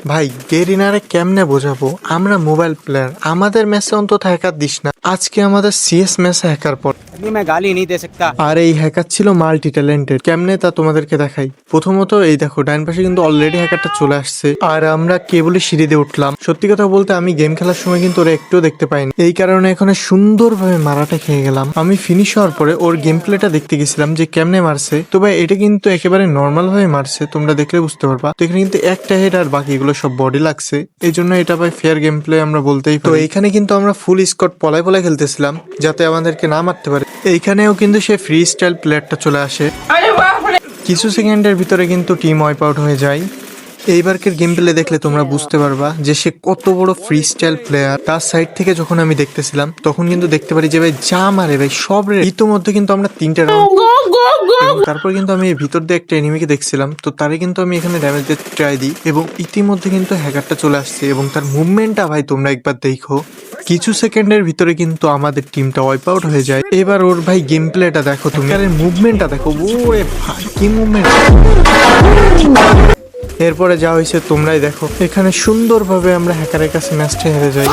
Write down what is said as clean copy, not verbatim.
ভাই গেরিনারে কেমনে বোঝাবো, আমরা মোবাইল প্লেয়ার, আমাদের ম্যাচে অন্তত হ্যাকার দিস না। আজকে আমাদের সিএস ম্যাচে হ্যাকার পর अभी मैं गाली नहीं दे सकता। আর এই হ্যাকার ছিল মাল্টি ট্যালেন্টেড। কেমনে তা তোমাদেরকে দেখাই। প্রথমত এই দেখো ডাইন পাশে কিন্তু অলরেডি হ্যাকারটা চলে আসছে, আর আমরা কেবলই সিঁড়ি দিয়ে উঠলাম। সত্যি কথা বলতে আমি গেম খেলার সময় কিন্তু ওরা একটুও দেখতে পাইনি, এই কারণে এখানে সুন্দরভাবে মারাটা খেয়ে গেলাম। আমি ফিনিশ হওয়ার পরে ওর গেম প্লেটা দেখতে গেছিলাম যে কেমনে মারছে। তো ভাই এটা কিন্তু একেবারে নর্মাল ভাবে মারছে, তোমরা দেখলে বুঝতে পারবা। তো এখানে কিন্তু একটা হেড আর বাকিগুলো সব বডি লাগছে, এই জন্য এটা ভাই ফেয়ার গেম প্লে আমরা বলতেই পারি। তো এইখানে কিন্তু আমরা ফুল স্কোয়াড পলায় পলায় খেলতেছিলাম যাতে আমাদেরকে না মারতে পারে। এইখানেও কিন্তু সে ফ্রি স্টাইল প্লেয়ারটা চলে আসে। কিছু সেকেন্ডের ভিতরে কিন্তু টিম ওয়াইপ আউট হয়ে যায়। এইবারকের গেম প্লে দেখলে তোমরা বুঝতে পারবা যে সে কত বড় ফ্রি স্টাইল প্লেয়ার। তার সাইড থেকে যখন আমি দেখতেছিলাম তখন কিন্তু দেখতে পারি যে ভাই যা মারে ভাই সব ইতোমধ্যে কিন্তু আমরা 3টে রাউন্ড। তারপর কিন্তু আমি ভিতর দিয়ে একটা এনিমিকে দেখছিলাম, তো তারে কিন্তু আমি এখানে ড্যামেজ দিতে ট্রাই দিই এবং ইতিমধ্যে কিন্তু হ্যাকারটা চলে আসছে এবং তার মুভমেন্টটা ভাই তোমরা একবার দেখো। কিছু সেকেন্ডের ভিতরে কিন্তু আমাদের টিমটা ওয়াইপ আউট হয়ে যায়। এবার ওর ভাই গেম প্লেটা দেখো, তুমি মুভমেন্টটা দেখো, ওরে ভাই কি মুভমেন্ট। এরপরে যা হয়েছে তোমরাই দেখো। এখানে সুন্দরভাবে আমরা হ্যাকারের কাছে ম্যাচটা হেরে যাই।